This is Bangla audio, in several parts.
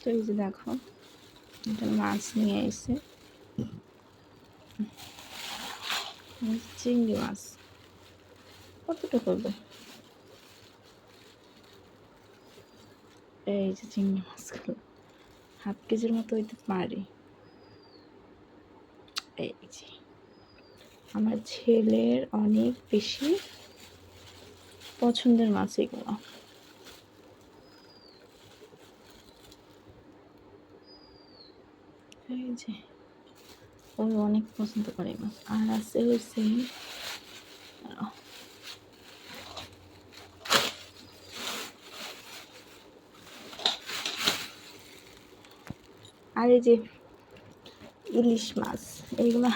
তো এই যে দেখো এটা মাছ নিয়ে এসে, চিংড়ি মাছ কতটা করবে, এই যে চিংড়ি মাছগুলো হাফ কেজির মতো হইতে পারে। এই যে আমার ছেলের অনেক বেশি পছন্দের মাছ এগুলো। এই যে ওই অনেক পছন্দ করে মাছ। আর আছে হচ্ছে আর এই যে ইলিশ মাছ, এইগুলা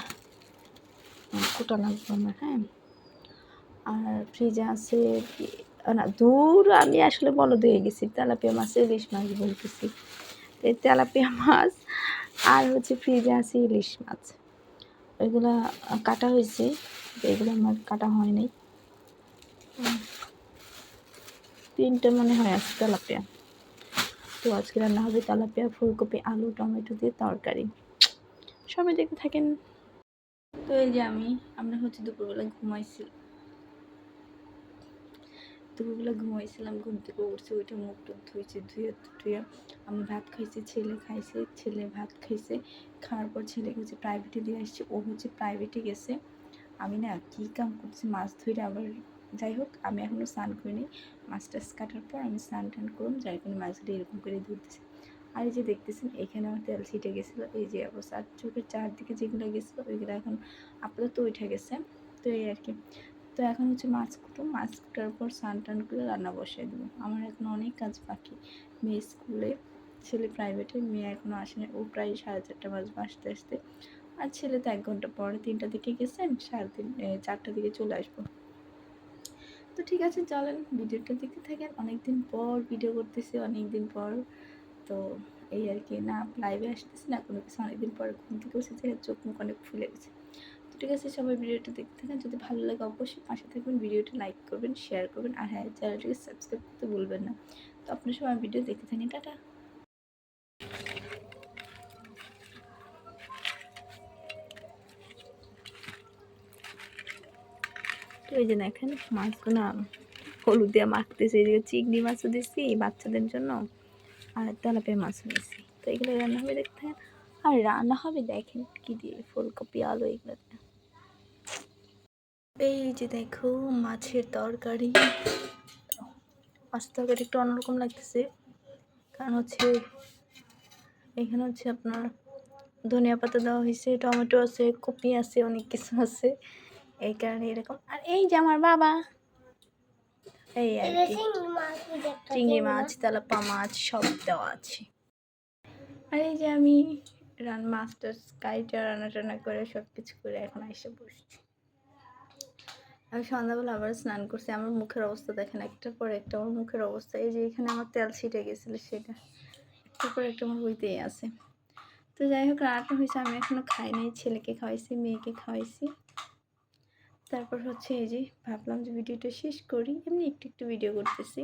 কোটা লাগবে আমার। হ্যাঁ, আর ফ্রিজে আছে না দূর, আমি আসলে বলো দিয়ে গেছি, তেলাপিয়া মাছ ইলিশ মাছ বলতেছি। এই তেলাপিয়া মাছ আর হচ্ছে ফ্রিজে আছে ইলিশ মাছ, ওইগুলা কাটা হয়েছে, এগুলো আমার কাটা হয় নাই। 3টে মনে হয় আছে তেলাপিয়া। তো আজকে রান্না হবে তেলাপিয়া, ফুলকপি, আলু, টমেটো দিয়ে তরকারি। সবাই দেখতে থাকেন। তো এই যে আমরা হচ্ছে দুপুরবেলা ঘুমাইছিলাম, ঘুম থেকে উঠছে, ওইটা মুখ টুক ধুয়েছি, ধুয়ে আমি ভাত খাইছি, ছেলে খাইছে, ছেলে ভাত খাইছে, খাওয়ার পর ছেলেকে হচ্ছে প্রাইভেটে দিয়ে আসছি, ও হচ্ছে প্রাইভেটে গেছে। আমি না কী কাম করছি, মাছ ধরে আবার, যাই হোক আমি এখনও স্নান করিনি, মাছ টাছ কাটার পর আমি স্নান টান করুন, যাই কোনো মাছগুলো এরকম করে ধরতেছি। আর এই যে দেখতেছেন এখানে আমার তেল ছিটে গেছিলো, এই যে অবস্থা, আর চোখের চারদিকে যেগুলো গেছিলো ওইগুলো এখন আপাতত উঠে গেছে। তো এই আর কি। তো এখন হচ্ছে মাছ কুটার পর স্নান টান করে রান্না বসাই দেবো। আমার এখন অনেক কাজ বাকি। মেয়ে স্কুলে, ছেলে প্রাইভেটে, মেয়ে এখনও আসেনি, ও প্রায় 4:30 বাজবে আসতে আসতে। আর ছেলে তো 1 ঘন্টা পরে 3টার দিকে গেছেন, 4টার দিকে চলে আসবো। তো ঠিক আছে, চলেন ভিডিওটা দেখতে থাকেন। অনেকদিন পর ভিডিও করতেছি, অনেকদিন পর। তো এই আর কি, না লাইভে আসতেছি না কোনো কিছু, অনেকদিন পরে ঘুম থেকে উঠেছে, চোখ মুখ অনেক ফুলে গেছে। তো ঠিক আছে, সবাই ভিডিওটা দেখতে থাকেন। যদি ভালো লাগে অবশ্যই পাশে থাকবেন, ভিডিওটা লাইক করবেন, শেয়ার করবেন, আর হ্যাঁ চ্যানেলটিকে সাবস্ক্রাইব করতে ভুলবেন না। তো আপনার সবাই ভিডিও দেখতে থাকেন, টাটা। তো এই যে দেখেন মাছগুলো হলুদ দিয়ে মাখতেছে, এদিকে চিংড়ি মাছও দিচ্ছি বাচ্চাদের জন্য, আর তেলাপিয়া মাছও দিচ্ছি। তো এগুলো রান্না হবে দেখতে থাকেন। আর রান্না হবে দেখেন কি দিয়ে, ফুলকপি, আলু, এগুলো দিয়ে। এই যে দেখো মাছের তরকারি। মাছের তরকারি একটু অন্যরকম লাগতেছে, কারণ হচ্ছে এখানে হচ্ছে আপনার ধনিয়া পাতা দেওয়া হয়েছে, টমেটো আছে, কপি আছে, অনেক কিছু আছে, এই কারণে এরকম। আর এই যে আমার বাবা, এই আর কি চিংড়ি মাছ, তেলাপা মাছ সব দেওয়া আছে। আর এই যে আমি মাছটা কাইটা রান্না টান্না করে সব কিছু করে এখন এসে বসছি। আমি সন্ধ্যাবেলা আবার স্নান করছি, আমার মুখের অবস্থা দেখেন, একটার পর একটা আমার মুখের অবস্থা। এই যে এখানে আমার তেল ছিটে গেছিলো, সেটা একটার পর একটা আমার হইতেই আছে। তো যাই হোক, রান্নাটা হয়েছে, আমি এখনও খাই নাই, ছেলেকে খাওয়াইছি, মেয়েকে খাওয়াইছি। তারপর হচ্ছে এই যে ভাবলাম যে ভিডিওটা শেষ করি, এমনি একটু একটু ভিডিও করতেছি।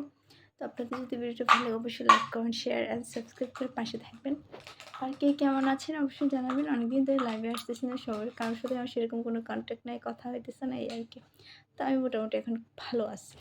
তো আপনাদের যদি ভিডিওটা ভালো লাগে অবশ্যই like, comment, share and subscribe করে পাশে থাকবেন। আর কে কেমন আছেন অবশ্যই জানাবেন। অনেকদিন ধরে লাইভে আসতেছি না, সবার কারোর সাথে আমার সেরকম কোনো কন্ট্যাক্ট নাই, কথা হইতেছে না, এই আর কি। তো আমি মোটামুটি এখন ভালো আছি।